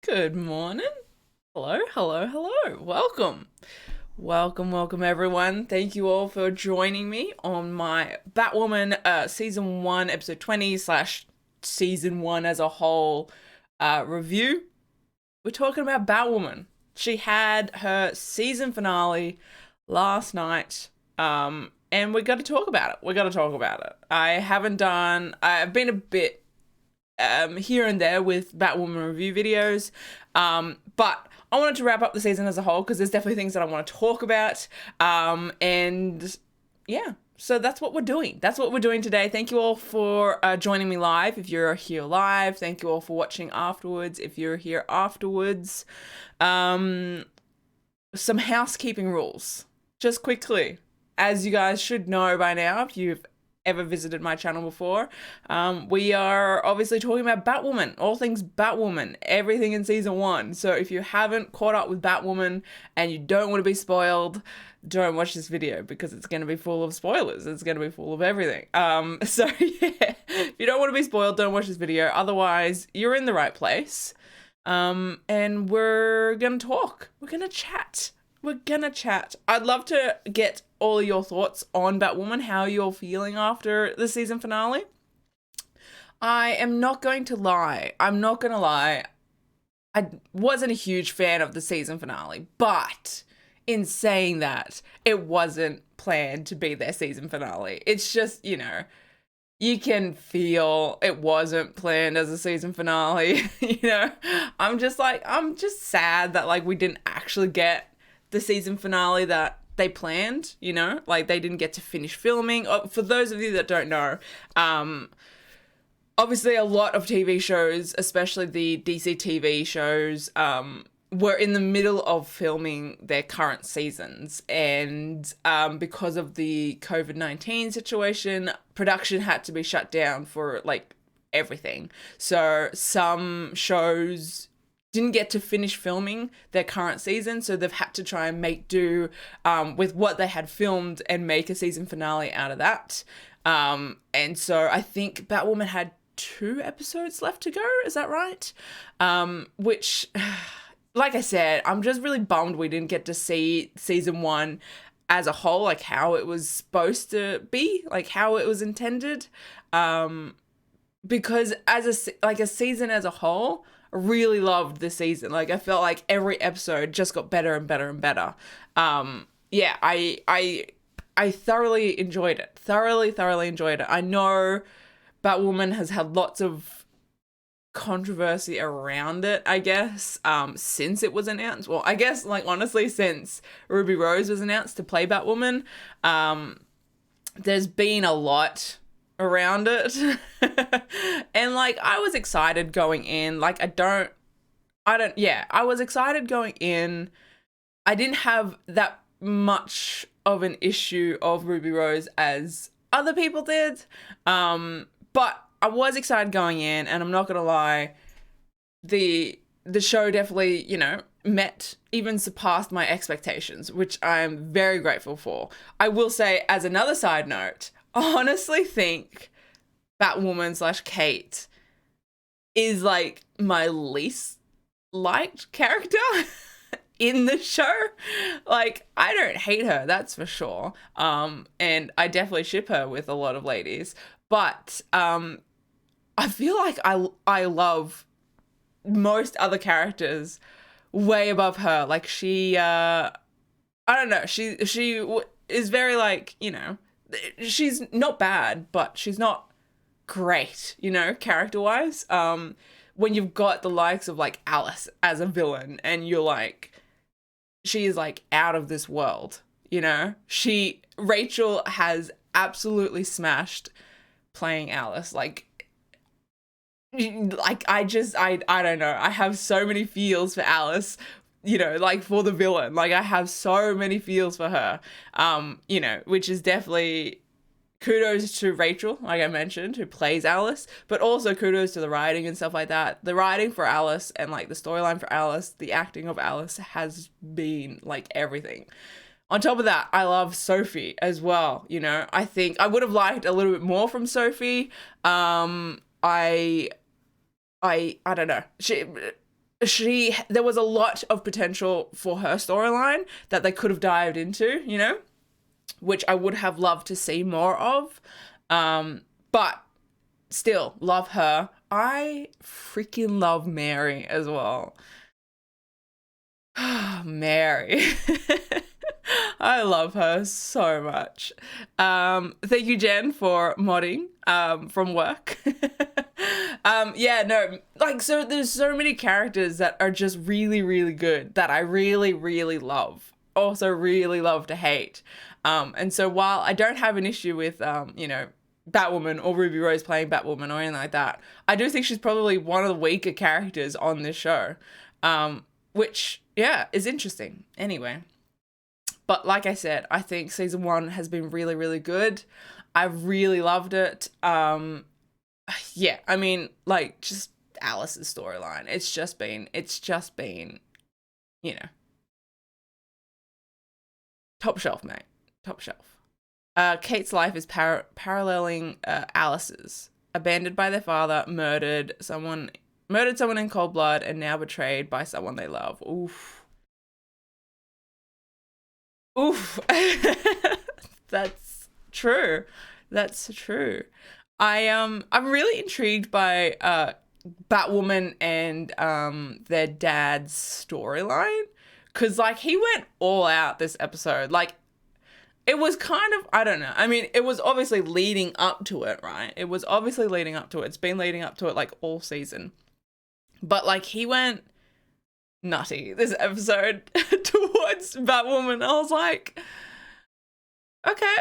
Good morning. Hello, hello, hello. Welcome, everyone. Thank you all for joining me on my Batwoman season 1 episode 20 slash season 1 as a whole review. We're talking about Batwoman. She had her season finale last night. And we're going to talk about it. I've been a bit here and there with Batwoman review videos. But I wanted to wrap up the season as a whole because there's definitely things that I want to talk about. And yeah, so that's what we're doing. That's what we're doing today. Thank you all for joining me live. If you're here live, thank you all for watching afterwards. If you're here afterwards, some housekeeping rules, just quickly. As you guys should know by now, if you've ever visited my channel before, we are obviously talking about Batwoman, all things Batwoman, everything in season 1. So if you haven't caught up with Batwoman and you don't want to be spoiled, don't watch this video because it's going to be full of spoilers. It's going to be full of everything. So yeah, if you don't want to be spoiled, don't watch this video. Otherwise, you're in the right place. And we're going to talk. We're going to chat. I'd love to get all of your thoughts on Batwoman, how you're feeling after the season finale. I am not going to lie. I'm not going to lie. I wasn't a huge fan of the season finale, but in saying that, it wasn't planned to be their season finale. It's just, you can feel it wasn't planned as a season finale. I'm just sad that we didn't actually get the season finale that they planned, they didn't get to finish filming. For those of you that don't know, obviously a lot of TV shows, especially the DC TV shows, were in the middle of filming their current seasons. And because of the COVID-19 situation, production had to be shut down for everything. So some shows didn't get to finish filming their current season, so they've had to try and make do with what they had filmed and make a season finale out of that. And so I think Batwoman had 2 episodes left to go, is that right? Which, like I said, I'm just really bummed we didn't get to see season 1 as a whole, how it was supposed to be, how it was intended. Because as a season as a whole, I really loved the season. I felt like every episode just got better and better and better. Yeah, I thoroughly enjoyed it. Thoroughly enjoyed it. I know Batwoman has had lots of controversy around it, I guess, since it was announced. Well, I guess, honestly, since Ruby Rose was announced to play Batwoman, there's been a lot around it. And I was excited going in. I was excited going in. I didn't have that much of an issue of Ruby Rose as other people did. But I was excited going in, and I'm not gonna lie, the show definitely, met, even surpassed my expectations, which I'm very grateful for. I will say, as another side note, I honestly think Batwoman / Kate is my least liked character in the show. I don't hate her, that's for sure. And I definitely ship her with a lot of ladies. But I feel like I love most other characters way above her. She I don't know, she is very she's not bad, but she's not great, character-wise. When you've got the likes of Alice as a villain, and you're she is out of this world, Rachel has absolutely smashed playing Alice. I don't know. I have so many feels for Alice, for the villain. I have so many feels for her, which is definitely kudos to Rachel, like I mentioned, who plays Alice, but also kudos to the writing and stuff like that. The writing for Alice and the storyline for Alice, the acting of Alice has been everything. On top of that, I love Sophie as well. I think I would have liked a little bit more from Sophie. I don't know. there was a lot of potential for her storyline that they could have dived into, you know, which I would have loved to see more of. But still, love her. I freaking love Mary as well. Mary. I love her so much. Thank you, Jen, for modding from work. Yeah, no, like, so there's so many characters that are just really, really good that I really, really love. Also really love to hate. And so while I don't have an issue with, you know, Batwoman or Ruby Rose playing Batwoman or anything like that, I do think she's probably one of the weaker characters on this show. Which, yeah, is interesting. Anyway. But like I said, I think season 1 has been really, really good. I really loved it. Yeah, I mean, like, just Alice's storyline. It's just been, you know, top shelf, mate. Top shelf. Kate's life is paralleling Alice's. Abandoned by their father, murdered someone in cold blood, and now betrayed by someone they love. Oof. Oof. That's true. That's true. I'm really intrigued by Batwoman and their dad's storyline, because like he went all out this episode. Like, it was kind of, I don't know. I mean, it was obviously leading up to it, right? It was obviously leading up to it. It's been leading up to it like all season. But like he went nutty this episode towards Batwoman. I was like, okay,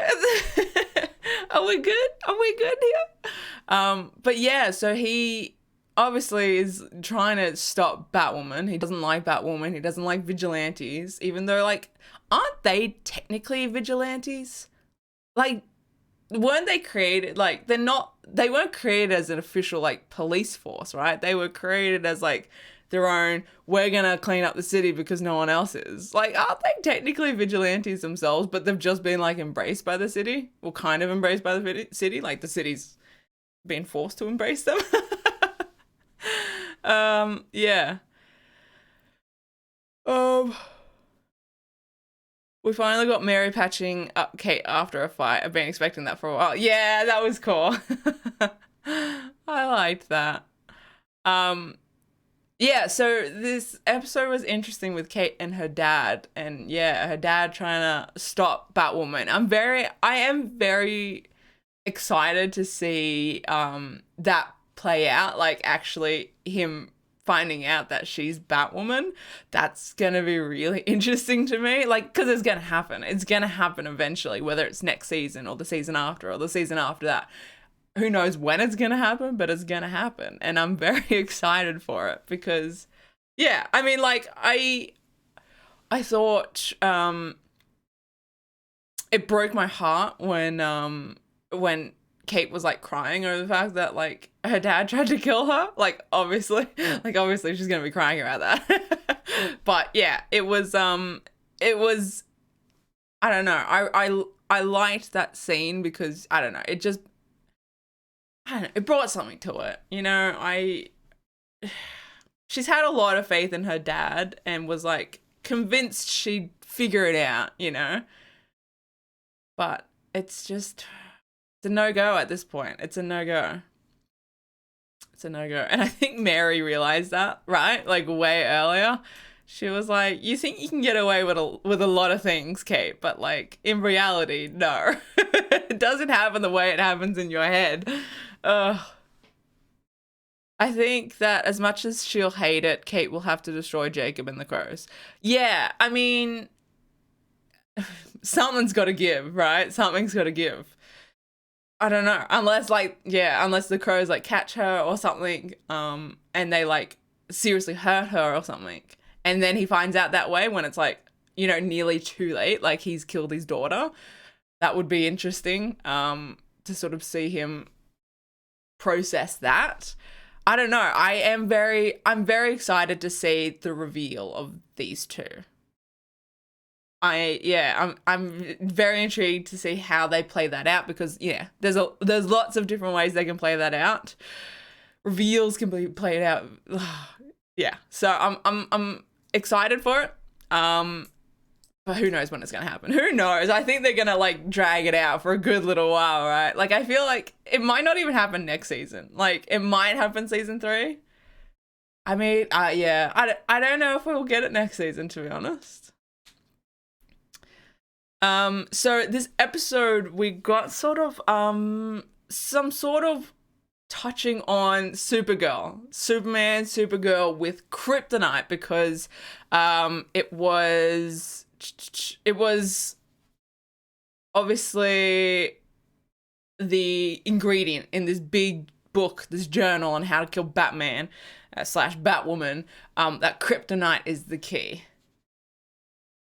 are we good? Are we good here? But yeah, so he obviously is trying to stop Batwoman. He doesn't like Batwoman. He doesn't like vigilantes, even though, like, aren't they technically vigilantes? Like, weren't they created, like, they weren't created as an official, like, police force, right? They were created as, like, their own, we're gonna clean up the city because no one else is. Like, aren't they technically vigilantes themselves, but they've just been, like, embraced by the city? Or kind of embraced by the city? Like, the city's been forced to embrace them? Yeah. We finally got Mary patching up Kate after a fight. I've been expecting that for a while. Yeah, that was cool. I liked that. Yeah, so this episode was interesting with Kate and her dad, and yeah, her dad trying to stop Batwoman. I am very excited to see that play out, like actually him finding out that she's Batwoman. That's gonna be really interesting to me, like, because it's gonna happen eventually, whether it's next season or the season after or the season after that. Who knows when it's gonna happen, but it's gonna happen, and I'm very excited for it because, yeah, I mean, like, I thought it broke my heart when Kate was like crying over the fact that like her dad tried to kill her. Like, obviously she's gonna be crying about that. But yeah, it was I don't know. I liked that scene because I don't know. It brought something to it. You know, she's had a lot of faith in her dad and was like convinced she'd figure it out, you know. But it's a no-go at this point. It's a no-go. And I think Mary realized that, right? Like, way earlier. She was like, you think you can get away with a lot of things, Kate, but like, in reality, no. It doesn't happen the way it happens in your head. I think that as much as she'll hate it, Kate will have to destroy Jacob and the crows. Yeah, I mean, something's got to give, right? Something's got to give. I don't know, unless the crows like catch her or something, and they like seriously hurt her or something, and then he finds out that way when it's like, you know, nearly too late, like he's killed his daughter. That would be interesting, to sort of see him process that. I don't know. I'm very excited to see the reveal of these two. I'm very intrigued to see how they play that out because yeah, there's lots of different ways they can play that out. Reveals can be played out yeah, so I'm excited for it. But who knows when it's gonna happen? Who knows? I think they're gonna like drag it out for a good little while, right? Like I feel like it might not even happen next season. Like it might happen season 3. I mean, yeah, I don't know if we'll get it next season, to be honest. So this episode we got sort of some sort of touching on Supergirl with kryptonite, because it was obviously the ingredient in this big book, this journal on how to kill Batman slash Batwoman, that kryptonite is the key.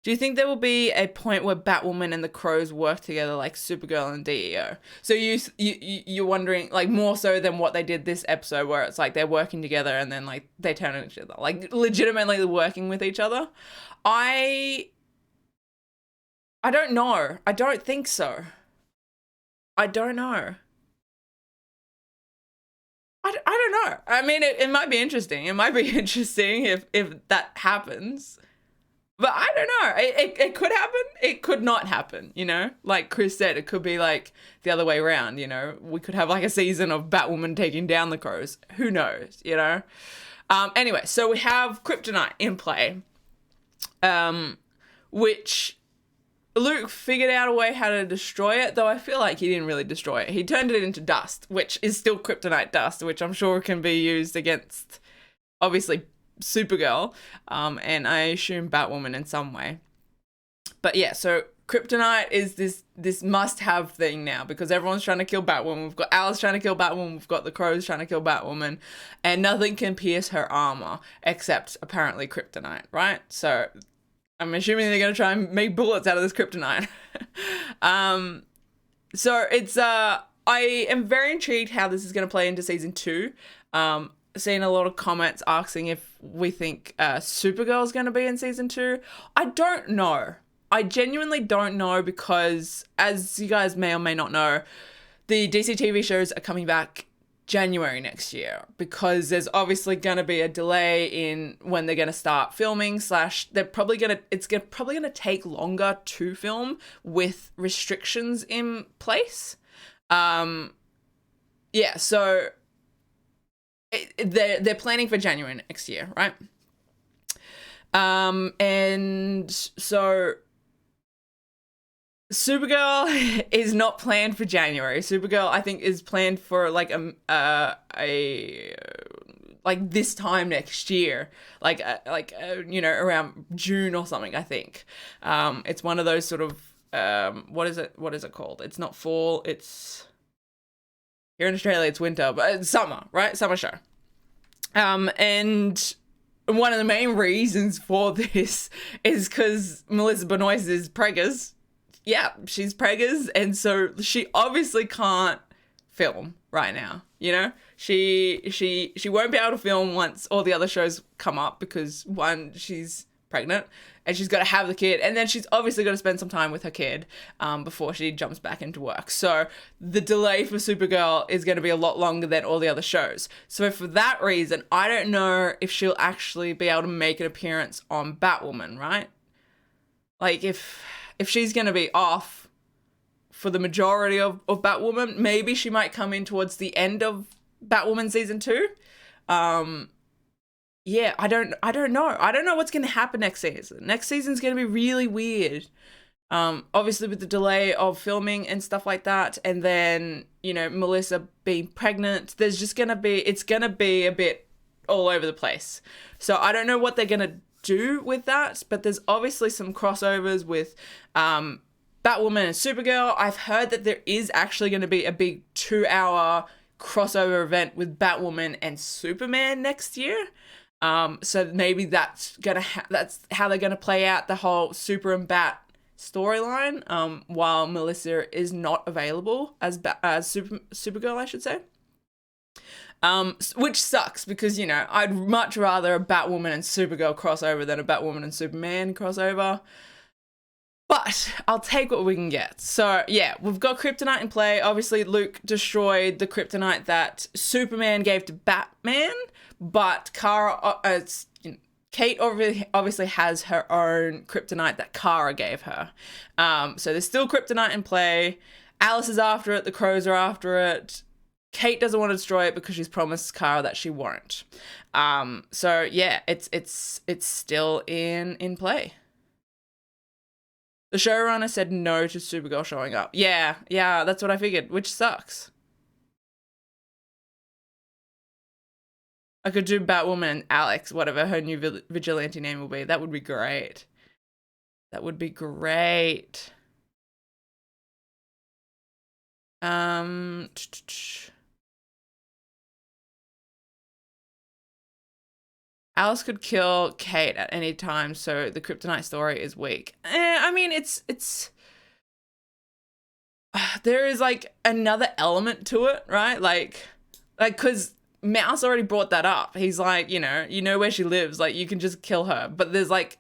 Do you think there will be a point where Batwoman and the Crows work together like Supergirl and DEO? So you're wondering, like, more so than what they did this episode, where it's like they're working together and then like they turn on each other, like legitimately working with each other. I don't know. I don't think so. I don't know. I don't know. I mean, it might be interesting. It might be interesting if that happens. But I don't know. It could happen. It could not happen, you know? Like Chris said, it could be like the other way around, you know? We could have like a season of Batwoman taking down the Crows. Who knows, you know? Anyway, so we have kryptonite in play, which Luke figured out a way how to destroy it, though I feel like he didn't really destroy it. He turned it into dust, which is still kryptonite dust, which I'm sure can be used against, obviously, Supergirl, and I assume Batwoman in some way. But yeah, so kryptonite is this must-have thing now, because everyone's trying to kill Batwoman. We've got Alice trying to kill Batwoman. We've got the Crows trying to kill Batwoman, and nothing can pierce her armor except apparently kryptonite, right? So I'm assuming they're gonna try and make bullets out of this kryptonite. So it's I am very intrigued how this is gonna play into season 2. Seen a lot of comments asking if we think Supergirl is going to be in season 2. I don't know. I genuinely don't know, because as you guys may or may not know, the DC TV shows are coming back January next year, because there's obviously going to be a delay in when they're going to start filming, slash they're probably going to, probably going to take longer to film with restrictions in place. Yeah, so they're planning for January next year, right? And so Supergirl is not planned for January. Supergirl, I think, is planned for like like this time next year, you know, around June or something. I think it's one of those sort of what is it called? It's not fall. It's here in Australia, it's winter, but it's summer, right? Summer show. And one of the main reasons for this is because Melissa Benoist is preggers. Yeah, she's preggers, and so she obviously can't film right now. You know, she won't be able to film once all the other shows come up, because one, she's pregnant and she's got to have the kid, and then she's obviously got to spend some time with her kid before she jumps back into work. So the delay for Supergirl is going to be a lot longer than all the other shows. So for that reason, I don't know if she'll actually be able to make an appearance on Batwoman, right? Like if she's going to be off for the majority of Batwoman, maybe she might come in towards the end of Batwoman season 2. Yeah, I don't know. I don't know what's going to happen next season. Next season's going to be really weird. Obviously with the delay of filming and stuff like that. And then, you know, Melissa being pregnant, there's just going to be, it's going to be a bit all over the place. So I don't know what they're going to do with that, but there's obviously some crossovers with, Batwoman and Supergirl. I've heard that there is actually going to be a big 2-hour crossover event with Batwoman and Superman next year. So maybe that's how they're gonna play out the whole Super and Bat storyline. While Melissa is not available as Supergirl, I should say. Which sucks, because, you know, I'd much rather a Batwoman and Supergirl crossover than a Batwoman and Superman crossover. But I'll take what we can get. So yeah, we've got kryptonite in play. Obviously, Luke destroyed the kryptonite that Superman gave to Batman, but Kate obviously has her own kryptonite that Kara gave her. So there's still kryptonite in play. Alice is after it. The Crows are after it. Kate doesn't want to destroy it because she's promised Kara that she won't. So yeah, it's still in play. The showrunner said no to Supergirl showing up. Yeah, that's what I figured, which sucks. I could do Batwoman and Alex, whatever her new vigilante name will be. That would be great. That would be great. Alice could kill Kate at any time, so the kryptonite story is weak. I mean, it's there is like another element to it, right? Like, cause Mouse already brought that up. He's like, you know where she lives, like you can just kill her. But there's like,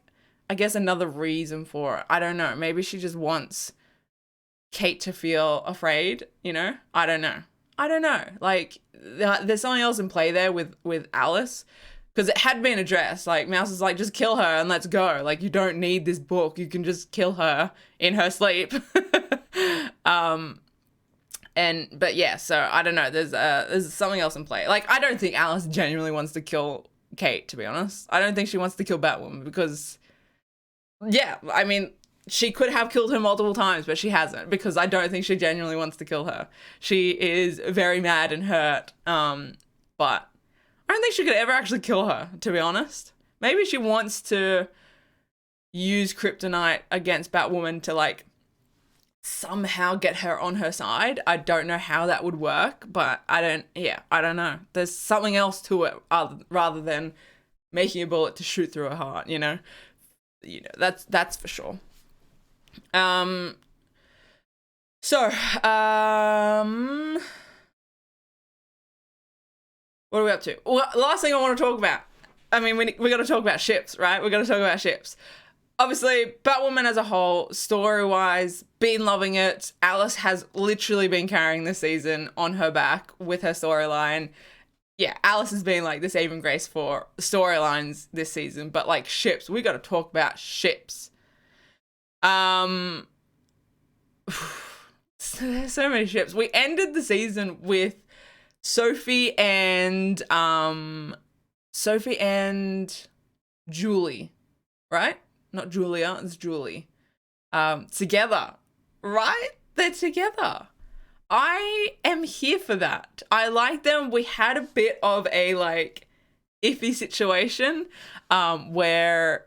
I guess another reason for it. I don't know. Maybe she just wants Kate to feel afraid, I don't know. Like, there's something else in play there with Alice. Because it had been addressed. Like, Mouse is like, just kill her and let's go. Like, you don't need this book. You can just kill her in her sleep. But yeah, so I don't know. There's something else in play. Like, I don't think Alice genuinely wants to kill Kate, to be honest. I don't think she wants to kill Batwoman because, yeah, I mean, she could have killed her multiple times, but she hasn't because I don't think she genuinely wants to kill her. She is very mad and hurt, but I don't think she could ever actually kill her, to be honest. Maybe she wants to use kryptonite against Batwoman to, like, somehow get her on her side. I don't know how that would work, but I don't know. There's something else to it rather than making a bullet to shoot through her heart, that's for sure. What are we up to? Well, the last thing I want to talk about, I mean, we got to talk about ships, right? We got to talk about ships. Obviously, Batwoman as a whole, story-wise, been loving it. Alice has literally been carrying this season on her back with her storyline. Yeah, Alice has been like the saving grace for storylines this season, but like ships, we got to talk about ships. There's so many ships. We ended the season with Sophie and Julie, right? Not Julia, it's Julie. Together, right? They're together. I am here for that. I like them. We had a bit of a like iffy situation where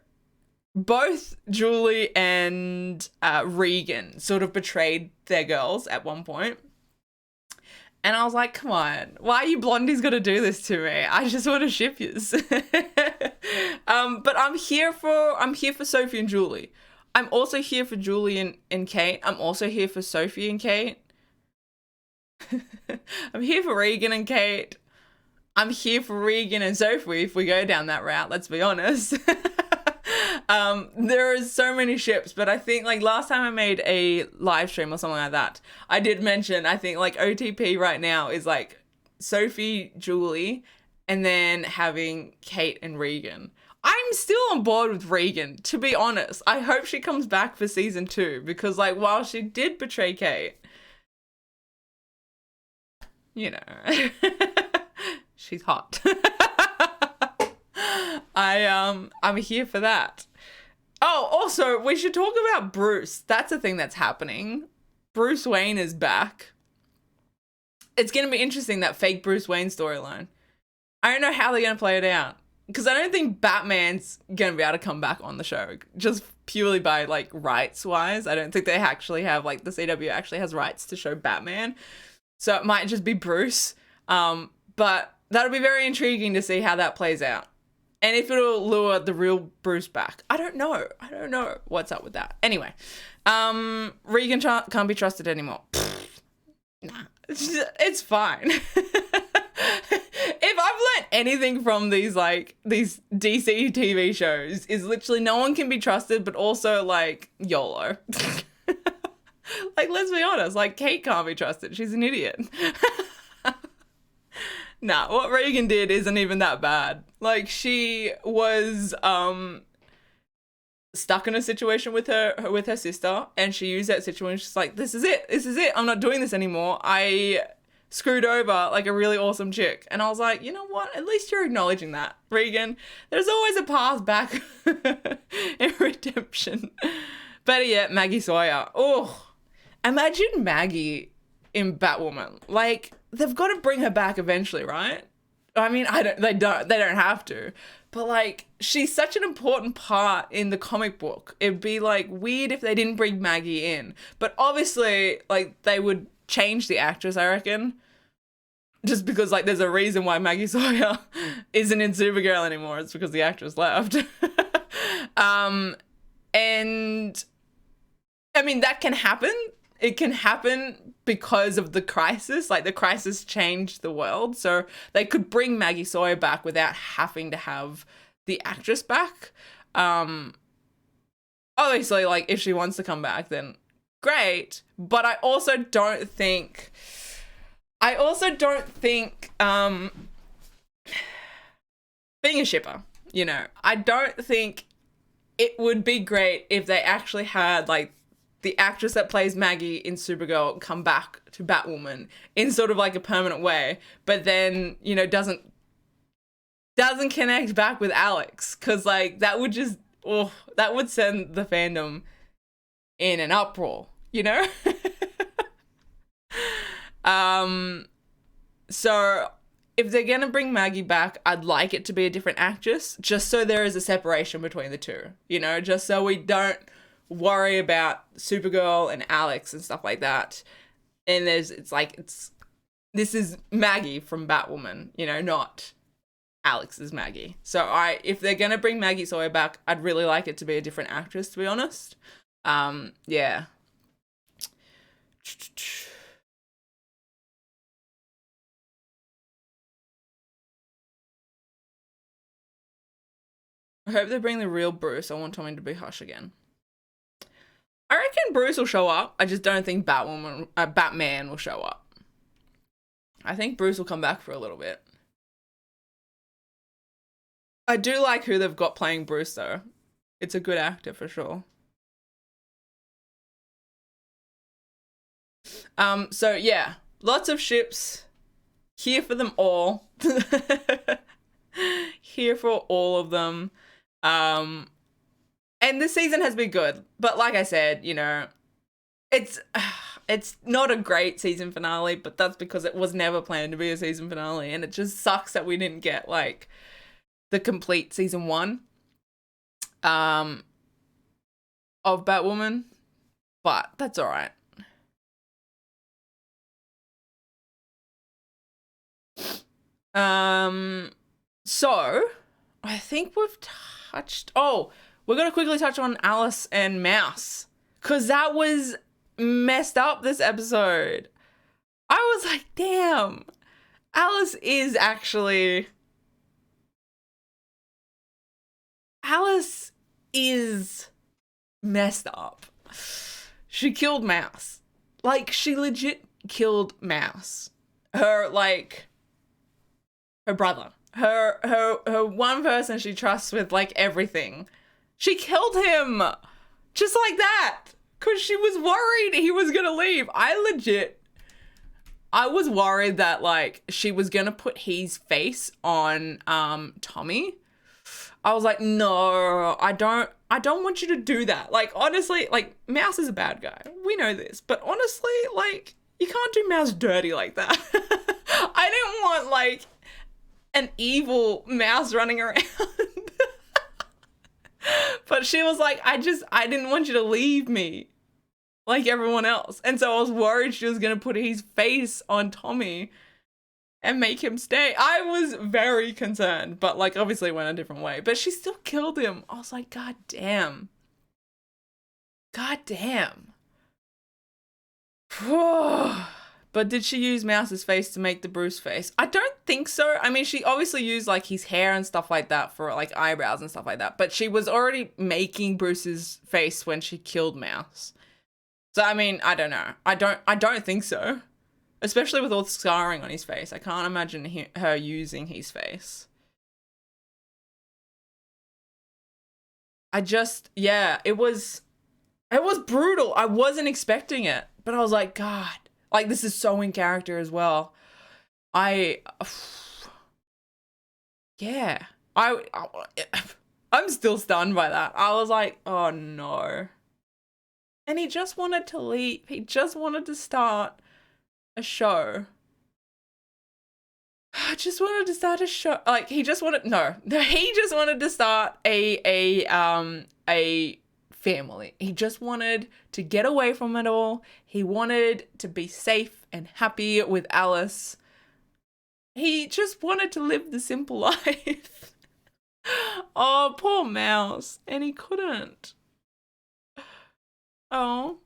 both Julie and Regan sort of betrayed their girls at one point. And I was like, come on, why are you blondies gonna do this to me? I just want to ship yous. But I'm here for Sophie and Julie. I'm also here for Julie and Kate. I'm also here for Sophie and Kate. I'm here for Regan and Kate. I'm here for Regan and Sophie if we go down that route, let's be honest. There are so many ships, but I think like last time I made a live stream or something like that, I did mention, I think like OTP right now is like Sophie, Julie, and then having Kate and Regan. I'm still on board with Regan, to be honest. I hope she comes back for season 2 because like while she did betray Kate, she's hot. I'm here for that. Oh, also, we should talk about Bruce. That's a thing that's happening. Bruce Wayne is back. It's going to be interesting, that fake Bruce Wayne storyline. I don't know how they're going to play it out. Because I don't think Batman's going to be able to come back on the show. Just purely by, like, rights-wise. I don't think they actually have, like, the CW actually has rights to show Batman. So it might just be Bruce. But that'll be very intriguing to see how that plays out. And if it'll lure the real Bruce back. I don't know what's up with that. Anyway, Regan can't be trusted anymore. Nah, it's fine. If I've learned anything from these DC TV shows is literally no one can be trusted, but also like YOLO. Like, let's be honest, like Kate can't be trusted. She's an idiot. Nah, what Regan did isn't even that bad. Like, she was stuck in a situation with her sister, and she used that situation. She's like, this is it, I'm not doing this anymore. I screwed over like a really awesome chick. And I was like, you know what, at least you're acknowledging that, Regan. There's always a path back in redemption. Better yet, Maggie Sawyer. Oh, imagine Maggie in Batwoman. Like, they've got to bring her back eventually, right? I mean, they don't have to. But, like, she's such an important part in the comic book. It'd be, like, weird if they didn't bring Maggie in. But obviously, like, they would change the actress, I reckon. Just because, like, there's a reason why Maggie Sawyer isn't in Supergirl anymore. It's because the actress left. And, I mean, that can happen. It can happen because of the crisis. Like, the crisis changed the world. So they could bring Maggie Sawyer back without having to have the actress back. Obviously, like, if she wants to come back, then great. But I also don't think being a shipper, you know, I don't think it would be great if they actually had, like, the actress that plays Maggie in Supergirl come back to Batwoman in sort of like a permanent way, but then, you know, doesn't connect back with Alex. Cause like that would just, that would send the fandom in an uproar, you know? So if they're gonna bring Maggie back, I'd like it to be a different actress, just so there is a separation between the two, you know, just so we don't worry about Supergirl and Alex and stuff like that. And this is Maggie from Batwoman, you know, not Alex's Maggie. So if they're gonna bring Maggie Sawyer back, I'd really like it to be a different actress, to be honest. Yeah. I hope they bring the real Bruce. I want Tommy to be Hush again. I reckon Bruce will show up. I just don't think Batman will show up. I think Bruce will come back for a little bit. I do like who they've got playing Bruce, though. It's a good actor for sure. So yeah, lots of ships. Here for them all. Here for all of them. And this season has been good, but like I said, you know, it's not a great season finale, but that's because it was never planned to be a season finale, and it just sucks that we didn't get like the complete season 1 of Batwoman, but that's all right. So I think we've touched. Oh, we're gonna quickly touch on Alice and Mouse, because that was messed up this episode. I was like, damn, Alice is messed up. She killed Mouse. Like, she legit killed Mouse. Her brother. Her one person she trusts with, like, everything. She killed him. Just like that. Because she was worried he was going to leave. I was worried that, like, she was going to put his face on Tommy. I was like, no, I don't want you to do that. Like, honestly, like, Mouse is a bad guy. We know this. But honestly, like, you can't do Mouse dirty like that. I didn't want, like, an evil mouse running around. But she was like, I didn't want you to leave me like everyone else. And so I was worried she was going to put his face on Tommy and make him stay. I was very concerned, but like obviously it went a different way. But she still killed him. I was like, God damn. God damn. But did she use Mouse's face to make the Bruce face? I don't think so. I mean, she obviously used like his hair and stuff like that for like eyebrows and stuff like that. But she was already making Bruce's face when she killed Mouse. So I mean, I don't know. I don't think so. especially with all the scarring on his face. I can't imagine her using his face. Yeah, it was brutal. I wasn't expecting it, but I was like, God, like this is so in character as well. Yeah, I'm still stunned by that. I was like, oh no. And he just wanted to leave. He just wanted to start a show. I just wanted to start a show. Like he just wanted to start a family. He just wanted to get away from it all. He wanted to be safe and happy with Alice. He just wanted to live the simple life. Oh, poor Mouse. And he couldn't. Oh.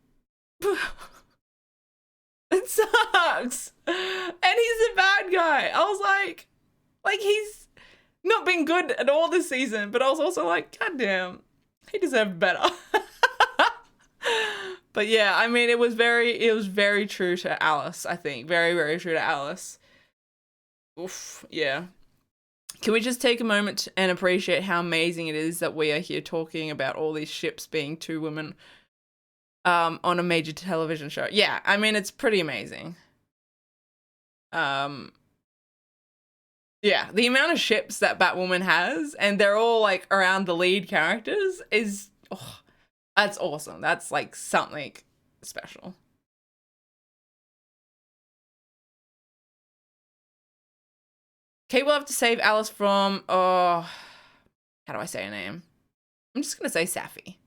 It sucks. And he's a bad guy. I was like he's not been good at all this season, but I was also like, God damn, he deserved better. But yeah, I mean, it was very true to Alice, I think. Very, very true to Alice. Oof, yeah. Can we just take a moment and appreciate how amazing it is that we are here talking about all these ships being two women on a major television show? Yeah, I mean, it's pretty amazing. Yeah, the amount of ships that Batwoman has, and they're all like around the lead characters, is that's awesome. That's like something special. Kate will have to save Alice from, how do I say her name? I'm just gonna say Safi.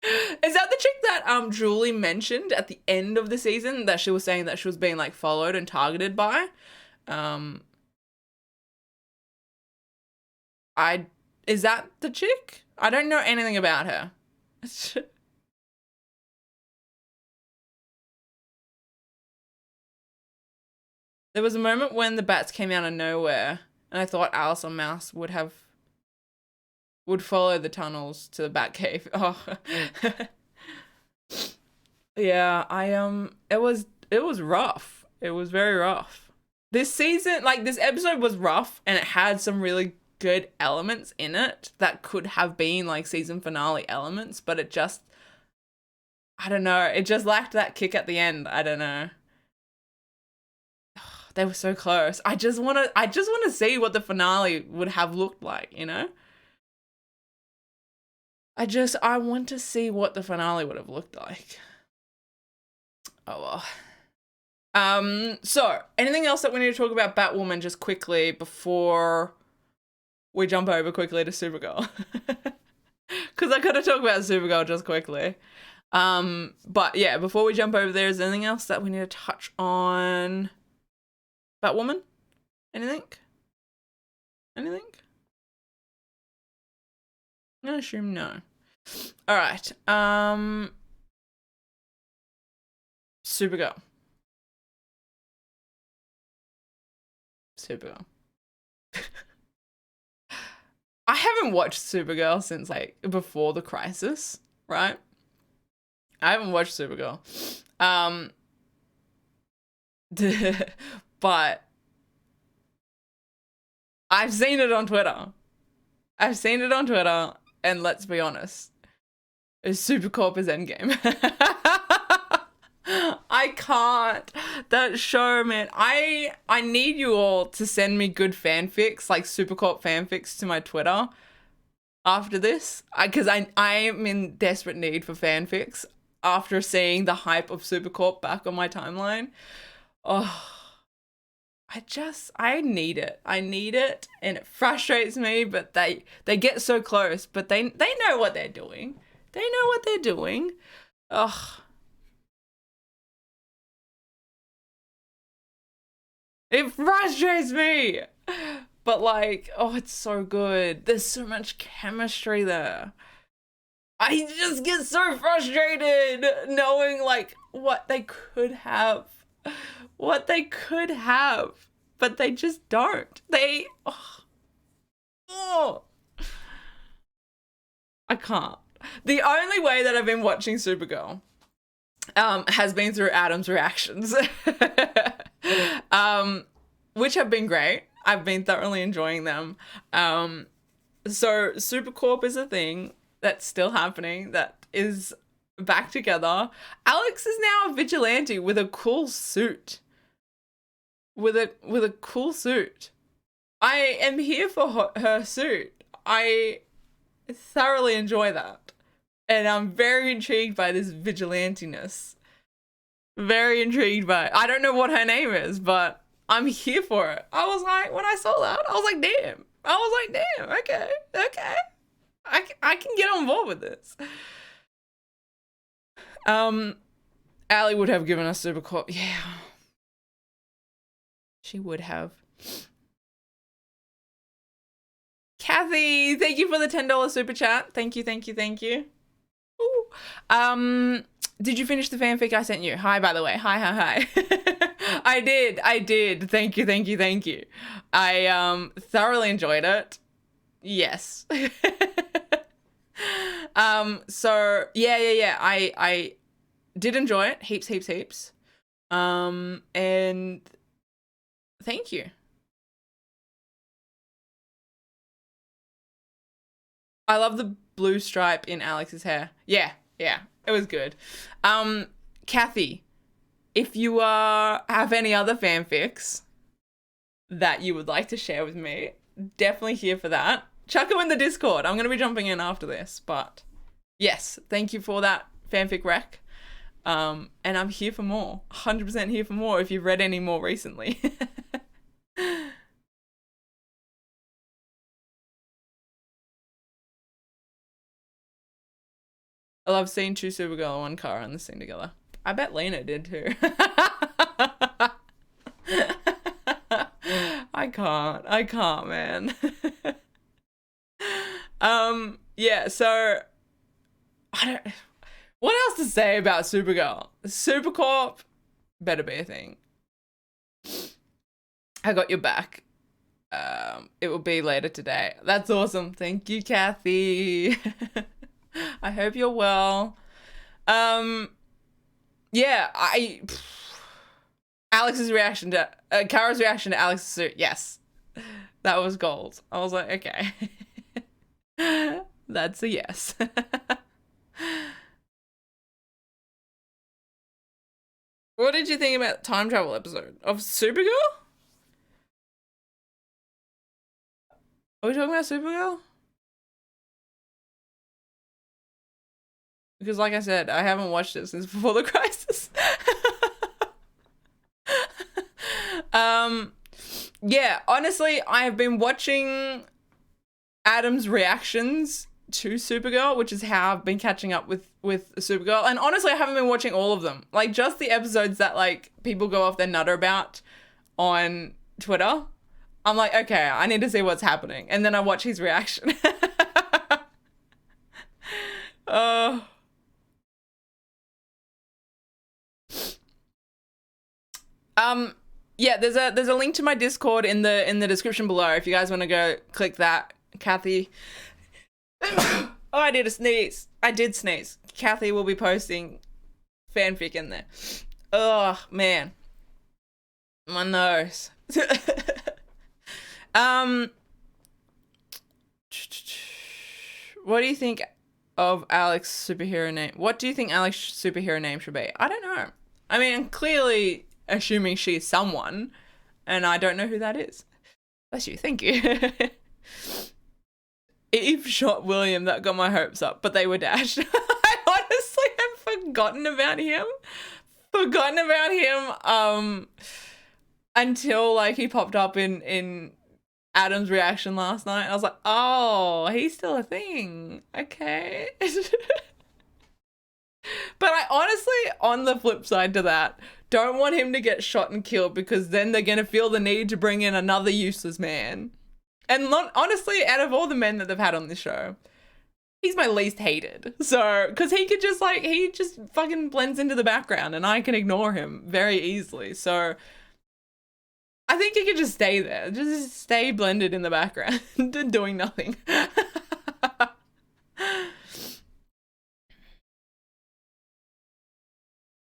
Is that the chick that Julie mentioned at the end of the season that she was saying that she was being like followed and targeted by? Is that the chick? I don't know anything about her. There was a moment when the bats came out of nowhere and I thought Alice or Mouse would follow the tunnels to the Batcave. Oh. Yeah, it was rough. It was very rough. This season, like this episode was rough and it had some really good elements in it that could have been like season finale elements, but it just, I don't know, it just lacked that kick at the end. I don't know. They were so close. I just want to see what the finale would have looked like, you know? I want to see what the finale would have looked like. Oh well. So anything else that we need to talk about Batwoman just quickly before we jump over quickly to Supergirl? Because I gotta talk about Supergirl just quickly. But yeah, before we jump over there, is there anything else that we need to touch on Batwoman? Anything? I assume no. All right. Supergirl. I haven't watched Supergirl since like before the crisis, right? I haven't watched Supergirl. But I've seen it on Twitter. And let's be honest, Supercorp is Endgame. I can't. That show, man. I need you all to send me good fanfics, like Supercorp fanfics, to my Twitter after this, because I am in desperate need for fanfics after seeing the hype of Supercorp back on my timeline. Oh, I need it. And it frustrates me, but they get so close, but they know what they're doing. Ugh. It frustrates me. But like, oh, it's so good. There's so much chemistry there. I just get so frustrated knowing like what they could have. But they just don't. I can't. The only way that I've been watching Supergirl has been through Adam's reactions, which have been great. I've been thoroughly enjoying them. So Supercorp is a thing that's still happening, that is back together. Alex is now a vigilante with a cool suit. With a cool suit. I am here for her suit. I thoroughly enjoy that. And I'm very intrigued by this vigilantiness. Very intrigued by it. I don't know what her name is, but I'm here for it. I was like, when I saw that, I was like, damn. I was like, damn, okay. I can get on board with this. Allie would have given us Supercorp. Yeah. She would have. Kathy, thank you for the $10 super chat. Thank you. Ooh. Did you finish the fanfic I sent you? Hi, by the way. Hi. I did. Thank you. I thoroughly enjoyed it. Yes. So yeah. I did enjoy it. Heaps. And thank you. I love the blue stripe in Alex's hair. Yeah. It was good. Kathy, if you have any other fanfics that you would like to share with me, definitely here for that. Chuck them in the Discord. I'm going to be jumping in after this, but yes, thank you for that fanfic rec. And I'm here for more. 100% here for more if you've read any more recently. I love seeing two Supergirl and one car on the scene together. I bet Lena did too. I can't, man. Yeah, so what else to say about Supergirl? Supercorp better be a thing. I got your back. It will be later today. That's awesome. Thank you, Kathy. I hope you're well. Yeah, Alex's reaction to Kara's reaction to Alex's suit. Yes, that was gold. I was like, okay, that's a yes. What did you think about the time travel episode of Supergirl? Are we talking about Supergirl? Because like I said, I haven't watched it since before the crisis. Yeah, honestly, I have been watching Adam's reactions to Supergirl, which is how I've been catching up with Supergirl. And honestly, I haven't been watching all of them. Like, just the episodes that, like, people go off their nutter about on Twitter. I'm like, okay, I need to see what's happening. And then I watch his reaction. Yeah, there's a link to my Discord in the description below if you guys want to go click that. Kathy. Oh, I did a sneeze. I did sneeze. Kathy will be posting fanfic in there. Oh, man. My nose. What do you think of Alex's superhero name? What do you think Alex's superhero name should be? I don't know. I mean, clearly assuming she's someone, and I don't know who that is. Bless you. Thank you. Eve shot William. That got my hopes up, but they were dashed. I honestly have forgotten about him. Until like he popped up in Adam's reaction last night. I was like, oh, he's still a thing. Okay. But I honestly, on the flip side to that, don't want him to get shot and killed, because then they're going to feel the need to bring in another useless man. And honestly, out of all the men that they've had on this show, he's my least hated. So, because he just fucking blends into the background and I can ignore him very easily. So, I think he could just stay there. Just stay blended in the background, doing nothing.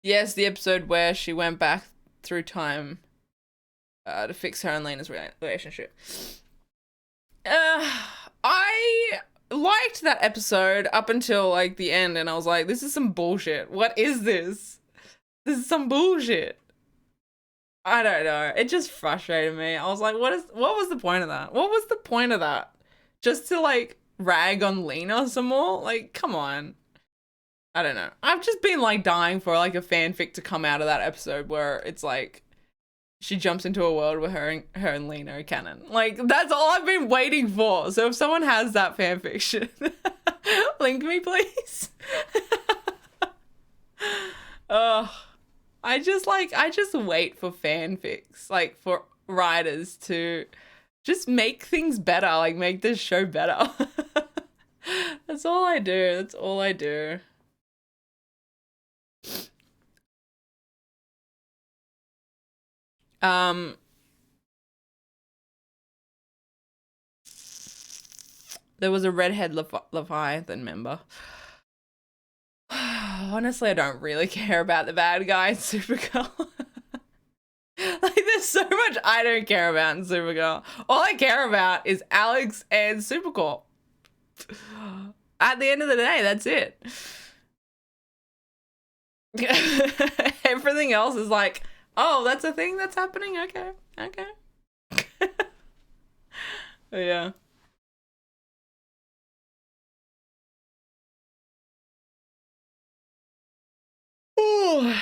Yes, the episode where she went back through time to fix her and Lena's relationship. I liked that episode up until like the end, and I was like, this is some bullshit. What is this? This is some bullshit. I don't know. It just frustrated me. I was like, what was the point of that? What was the point of that? Just to like rag on Lena some more? Like, come on. I don't know. I've just been like dying for like a fanfic to come out of that episode where it's like she jumps into a world where her and Lena are canon. Like, that's all I've been waiting for. So if someone has that fanfiction, link me, please. I just wait for fanfics, like for writers to just make things better, like make this show better. That's all I do. That's all I do. There was a redhead Leviathan member. Honestly, I don't really care about the bad guy in Supergirl. Like, there's so much I don't care about in Supergirl. All I care about is Alex and Supercorp. At the end of the day, that's it. Everything else is like, oh, that's a thing that's happening? Okay. Yeah. Ooh.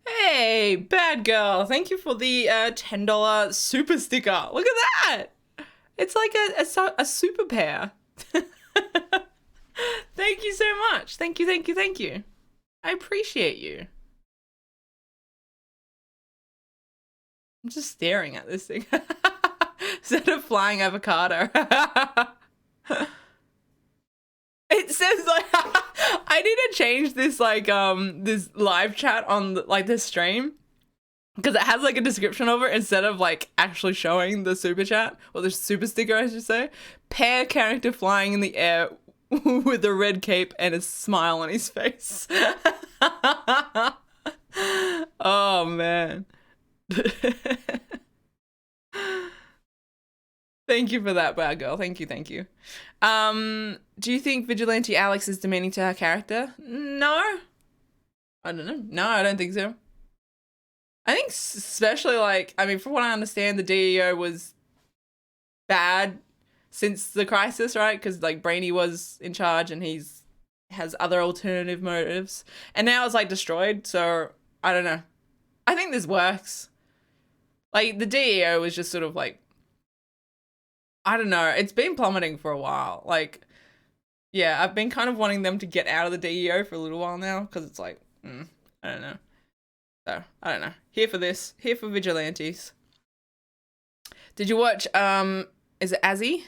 Hey, bad girl. Thank you for the $10 super sticker. Look at that. It's like a super pair. Thank you so much. Thank you. I appreciate you. I'm just staring at this thing. Instead of flying avocado. It says like I need to change this like this live chat on like this stream, because it has like a description of it instead of like actually showing the super chat or the super sticker, I should say. Pair character flying in the air with a red cape and a smile on his face. Oh man. Thank you for that, bad girl. Thank you. Do you think Vigilante Alex is demeaning to her character? No. I don't know. No, I don't think so. I think especially like, I mean, from what I understand, the DEO was bad since the crisis, right? Because like Brainy was in charge and has other alternative motives. And now it's like destroyed, so I don't know. I think this works. Like the DEO was just sort of like, I don't know. It's been plummeting for a while. Like, yeah, I've been kind of wanting them to get out of the DEO for a little while now because it's like, I don't know. So, I don't know. Here for this. Here for Vigilantes. Did you watch, is it Azzy?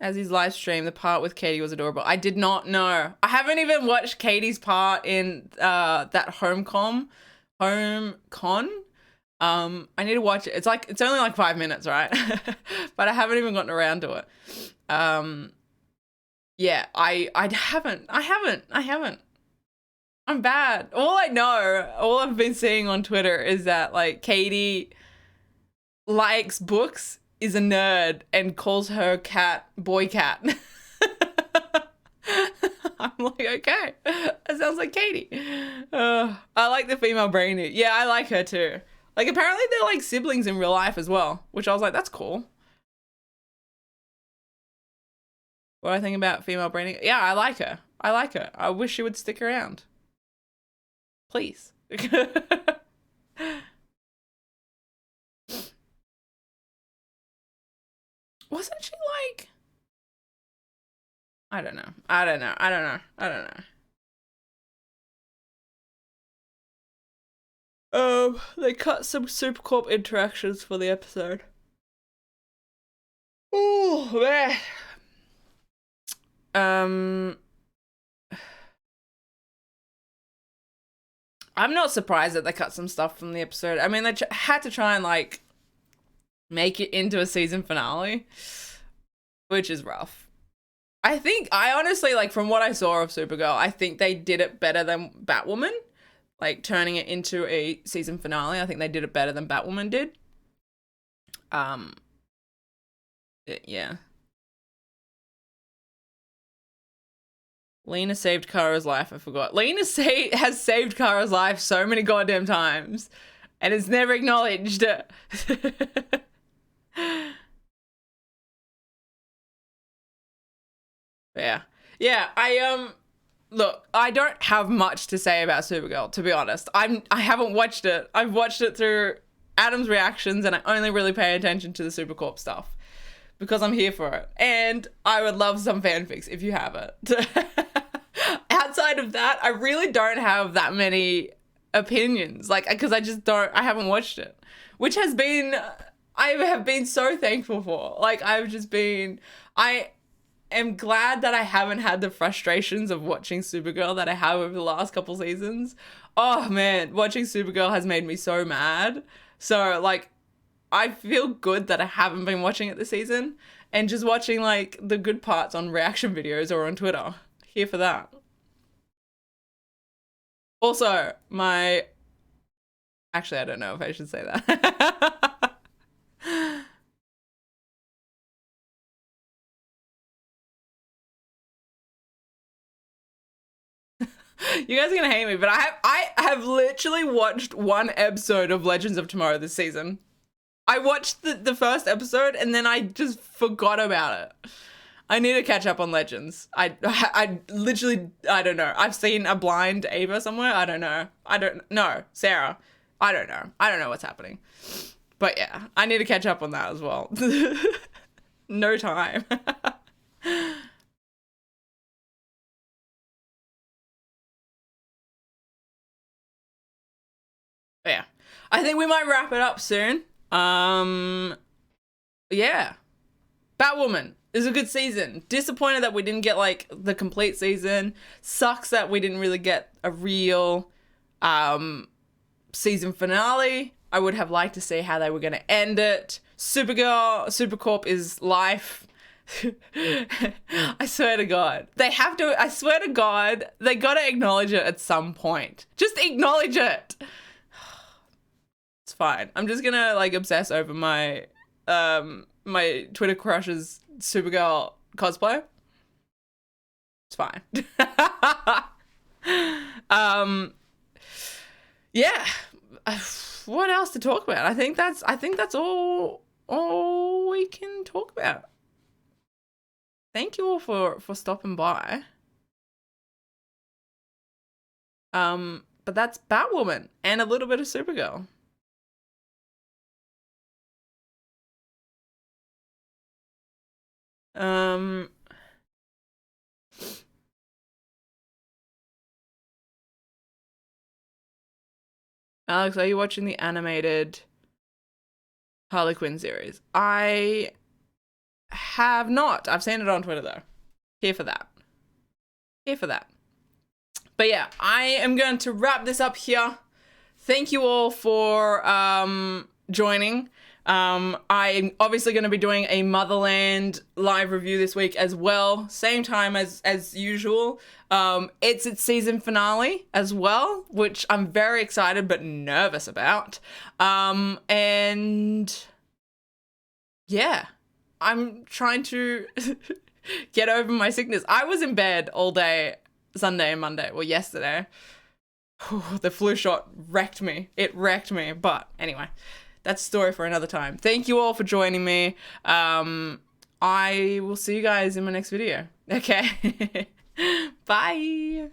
Azzy's live stream, the part with Katie was adorable. I did not know. I haven't even watched Katie's part in that HomeCon. I need to watch it. It's only like 5 minutes, right? But I haven't even gotten around to it. Yeah, I haven't. I'm bad. All I've been seeing on Twitter is that like Katie likes books, is a nerd, and calls her cat boy cat. I'm like, okay, that sounds like Katie. I like the female Brainy. Yeah, I like her too. Like, apparently they're like siblings in real life as well, which I was like, that's cool. What do I think about female Brainy? Yeah, I like her. I wish she would stick around. Please. Wasn't she like... I don't know. They cut some Supercorp interactions for the episode. Oh, man. I'm not surprised that they cut some stuff from the episode. I mean, they had to try and, like, make it into a season finale, which is rough. I honestly, like, from what I saw of Supergirl, I think they did it better than Batwoman. Like, turning it into a season finale, I think they did it better than Batwoman did. Yeah. Lena saved Kara's life. I forgot. Lena has saved Kara's life so many goddamn times, and it's never acknowledged. Yeah. Yeah, look, I don't have much to say about Supergirl, to be honest. I haven't watched it. I've watched it through Adam's reactions, and I only really pay attention to the Supercorp stuff because I'm here for it. And I would love some fanfics if you have it. Outside of that, I really don't have that many opinions, like, because I haven't watched it, which has been, I have been so thankful for. Like, I am glad that I haven't had the frustrations of watching Supergirl that I have over the last couple seasons. Oh man, watching Supergirl has made me so mad. So, like, I feel good that I haven't been watching it this season and just watching, like, the good parts on reaction videos or on Twitter. Here for that. Also, actually, I don't know if I should say that. You guys are gonna hate me, but I have literally watched one episode of Legends of Tomorrow this season. I watched the first episode and then I just forgot about it. I need to catch up on Legends. I literally, I don't know. I've seen a blind Ava somewhere. I don't know. Sarah. I don't know. I don't know what's happening. But yeah, I need to catch up on that as well. No time. Yeah. I think we might wrap it up soon. Yeah. Batwoman is a good season. Disappointed that we didn't get, like, the complete season. Sucks that we didn't really get a real season finale. I would have liked to see how they were going to end it. Supercorp is life. I swear to God. I swear to God, they gotta acknowledge it at some point. Just acknowledge it. It's fine. I'm just gonna, like, obsess over my my Twitter crush's Supergirl cosplay. It's fine. Yeah. What else to talk about? I think that's all we can talk about. Thank you all for stopping by. But that's Batwoman and a little bit of Supergirl. Alex, are you watching the animated Harley Quinn series? I have not. I've seen it on Twitter though. Here for that. Here for that. But yeah, I am going to wrap this up here. Thank you all for joining. I'm obviously going to be doing a Motherland live review this week as well. Same time as usual. It's its season finale as well, which I'm very excited but nervous about. And yeah, I'm trying to get over my sickness. I was in bed all day Sunday and Monday, well, yesterday. The flu shot wrecked me. It wrecked me. But anyway, that's a story for another time. Thank you all for joining me. I will see you guys in my next video. Okay. Bye.